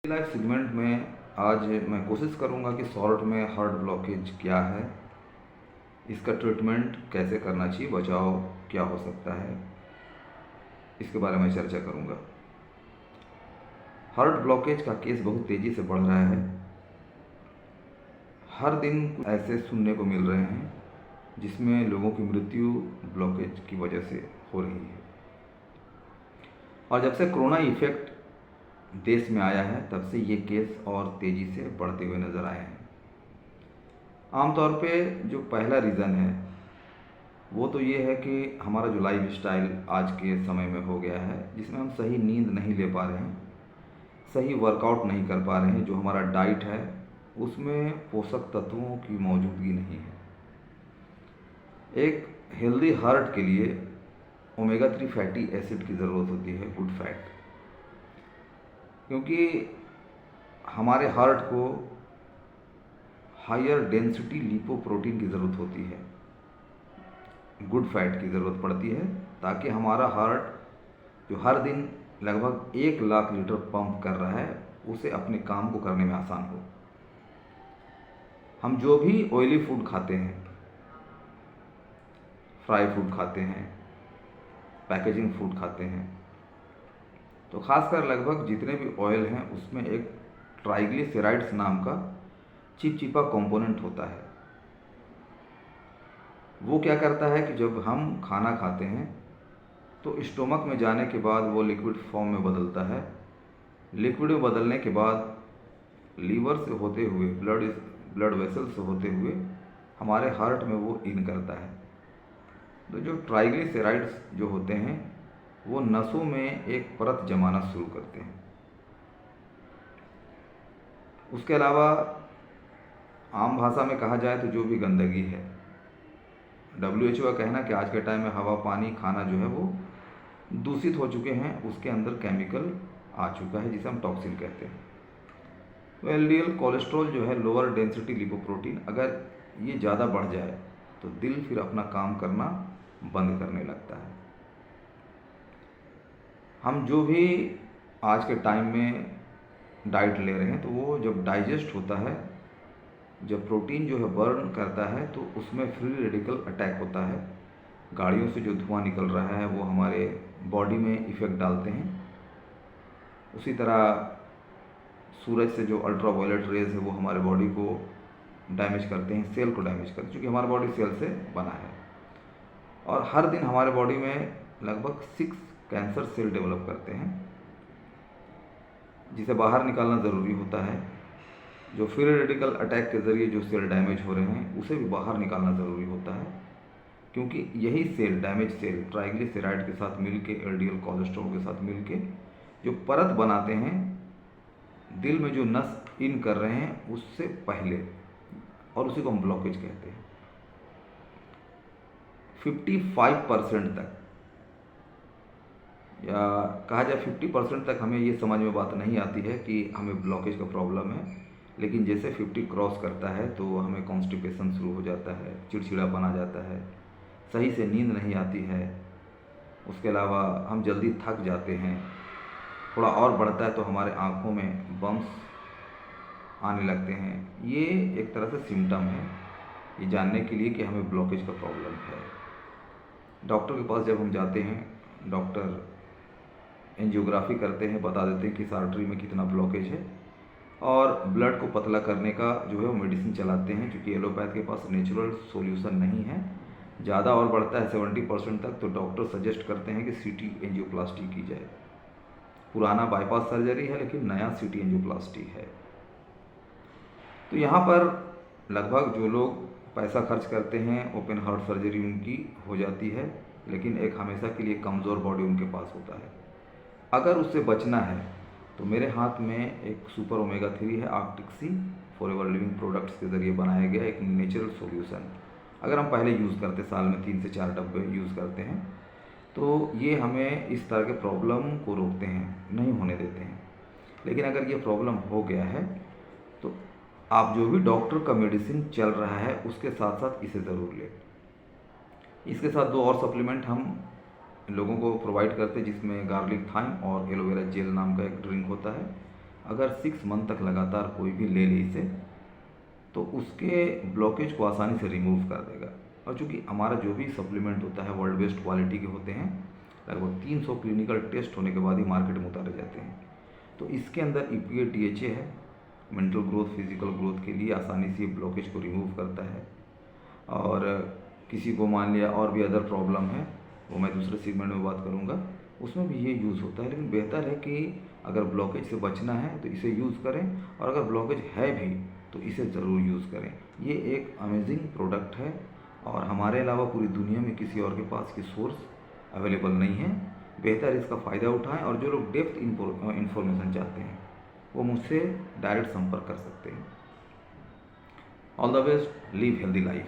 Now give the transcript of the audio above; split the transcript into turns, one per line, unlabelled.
Life segment में आज मैं कोशिश करूंगा कि शॉर्ट में हार्ट ब्लॉकेज क्या है, इसका ट्रीटमेंट कैसे करना चाहिए, बचाव क्या हो सकता है, इसके बारे में चर्चा करूंगा। हार्ट ब्लॉकेज का केस बहुत तेज़ी से बढ़ रहा है। हर दिन ऐसे सुनने को मिल रहे हैं जिसमें लोगों की मृत्यु ब्लॉकेज की वजह से हो रही है। और जब से कोरोना इफेक्ट देश में आया है तब से ये केस और तेज़ी से बढ़ते हुए नज़र आए हैं। आमतौर पे जो पहला रीज़न है वो तो ये है कि हमारा जो लाइफ स्टाइल आज के समय में हो गया है, जिसमें हम सही नींद नहीं ले पा रहे हैं, सही वर्कआउट नहीं कर पा रहे हैं। जो हमारा डाइट है उसमें पोषक तत्वों की मौजूदगी नहीं है। एक हेल्दी हार्ट के लिए ओमेगा 3 फैटी एसिड की ज़रूरत होती है, गुड फैट, क्योंकि हमारे हार्ट को हायर डेंसिटी लिपोप्रोटीन की ज़रूरत होती है, गुड फैट की ज़रूरत पड़ती है, ताकि हमारा हार्ट जो हर दिन लगभग 1 लाख लीटर पंप कर रहा है उसे अपने काम को करने में आसान हो। हम जो भी ऑयली फूड खाते हैं, फ्राई फूड खाते हैं, पैकेजिंग फूड खाते हैं, तो खासकर लगभग जितने भी ऑयल हैं उसमें एक ट्राइग्लिसराइड्स नाम का चिपचिपा कंपोनेंट होता है। वो क्या करता है कि जब हम खाना खाते हैं तो स्टोमक में जाने के बाद वो लिक्विड फॉर्म में बदलता है। लिक्विड में बदलने के बाद लीवर से होते हुए, ब्लड वेसल से होते हुए हमारे हार्ट में वो इन करता है। तो जो ट्राइग्लिसराइड्स जो होते हैं वो नसों में एक परत जमाना शुरू करते हैं। उसके अलावा आम भाषा में कहा जाए तो जो भी गंदगी है, WHO का कहना कि आज के टाइम में हवा, पानी, खाना जो है वो दूषित हो चुके हैं, उसके अंदर केमिकल आ चुका है जिसे हम टॉक्सिन कहते हैं। तो एलडीएल कोलेस्ट्रॉल जो है, लोअर डेंसिटी लिपोप्रोटीन, अगर ये ज़्यादा बढ़ जाए तो दिल फिर अपना काम करना बंद करने लगता है। हम जो भी आज के टाइम में डाइट ले रहे हैं तो वो जब डाइजेस्ट होता है, जब प्रोटीन जो है बर्न करता है तो उसमें फ्री रेडिकल अटैक होता है। गाड़ियों से जो धुआं निकल रहा है वो हमारे बॉडी में इफ़ेक्ट डालते हैं। उसी तरह सूरज से जो अल्ट्रावायलेट रेज है वो हमारे बॉडी को डैमेज करते हैं, सेल को डैमेज करते हैं, क्योंकि हमारा बॉडी सेल से बना है। और हर दिन हमारे बॉडी में लगभग 6 कैंसर सेल डेवलप करते हैं, जिसे बाहर निकालना ज़रूरी होता है। जो फ्री रेडिकल अटैक के ज़रिए जो सेल डैमेज हो रहे हैं उसे भी बाहर निकालना ज़रूरी होता है, क्योंकि यही सेल, डैमेज सेल, ट्राइग्लिसराइड के साथ मिलके, एलडीएल कोलेस्ट्रॉल के साथ मिलके जो परत बनाते हैं दिल में, जो नस इन कर रहे हैं उससे पहले, और उसी को हम ब्लॉकेज कहते हैं। 55% तक, या कहा जाए 50% तक हमें ये समझ में बात नहीं आती है कि हमें ब्लॉकेज का प्रॉब्लम है, लेकिन जैसे 50 क्रॉस करता है तो हमें कॉन्स्टिपेशन शुरू हो जाता है, चिड़चिड़ापन आ जाता है, सही से नींद नहीं आती है। उसके अलावा हम जल्दी थक जाते हैं। थोड़ा और बढ़ता है तो हमारे आँखों में बम्स आने लगते हैं। ये एक तरह से सिम्टम है, ये जानने के लिए कि हमें ब्लॉकेज का प्रॉब्लम है। डॉक्टर के पास जब हम जाते हैं, डॉक्टर एंजियोग्राफी करते हैं, बता देते हैं कि इस आर्टरी में कितना ब्लॉकेज है, और ब्लड को पतला करने का जो है वो मेडिसिन चलाते हैं, क्योंकि एलोपैथ के पास नेचुरल सॉल्यूशन नहीं है। ज़्यादा और बढ़ता है 70% तक तो डॉक्टर सजेस्ट करते हैं कि सीटी एंजियोप्लास्टी की जाए। पुराना बाईपास सर्जरी है लेकिन नया सीटी एंजियोप्लास्टी है। तो यहाँ पर लगभग जो लोग पैसा खर्च करते हैं, ओपन हार्ट सर्जरी उनकी हो जाती है, लेकिन एक हमेशा के लिए कमज़ोर बॉडी उनके पास होता है। अगर उससे बचना है तो मेरे हाथ में एक सुपर ओमेगा 3 है, आर्कटिक सी फॉरएवर लिविंग प्रोडक्ट्स के ज़रिए बनाया गया एक नेचुरल सॉल्यूशन। अगर हम पहले यूज़ करते, साल में 3 से 4 डब्बे यूज़ करते हैं, तो ये हमें इस तरह के प्रॉब्लम को रोकते हैं, नहीं होने देते हैं। लेकिन अगर ये प्रॉब्लम हो गया है तो आप जो भी डॉक्टर का मेडिसिन चल रहा है उसके साथ साथ इसे ज़रूर लें। इसके साथ 2 और सप्लीमेंट हम लोगों को प्रोवाइड करते हैं, जिसमें गार्लिक थाइम और एलोवेरा जेल नाम का एक ड्रिंक होता है। अगर 6 मंथ तक लगातार कोई भी ले ले इसे, तो उसके ब्लॉकेज को आसानी से रिमूव कर देगा। और चूँकि हमारा जो भी सप्लीमेंट होता है वर्ल्ड बेस्ट क्वालिटी के होते हैं, लगभग 300 क्लिनिकल टेस्ट होने के बाद ही मार्केट में उतारे जाते हैं। तो इसके अंदर EPA DHA है, मेंटल ग्रोथ, फिजिकल ग्रोथ के लिए आसानी से ब्लॉकेज को रिमूव करता है। और किसी को मान लिया और भी अदर प्रॉब्लम है, वो मैं दूसरे सेगमेंट में बात करूँगा, उसमें भी ये यूज़ होता है। लेकिन बेहतर है कि अगर ब्लॉकेज से बचना है तो इसे यूज़ करें, और अगर ब्लॉकेज है भी तो इसे ज़रूर यूज़ करें। ये एक अमेजिंग प्रोडक्ट है और हमारे अलावा पूरी दुनिया में किसी और के पास की सोर्स अवेलेबल नहीं है। बेहतर इसका फ़ायदा उठाएं, और जो लोग डेप्थ इन्फॉर्मेशन चाहते हैं वो मुझसे डायरेक्ट संपर्क कर सकते हैं। All the best, live healthy life.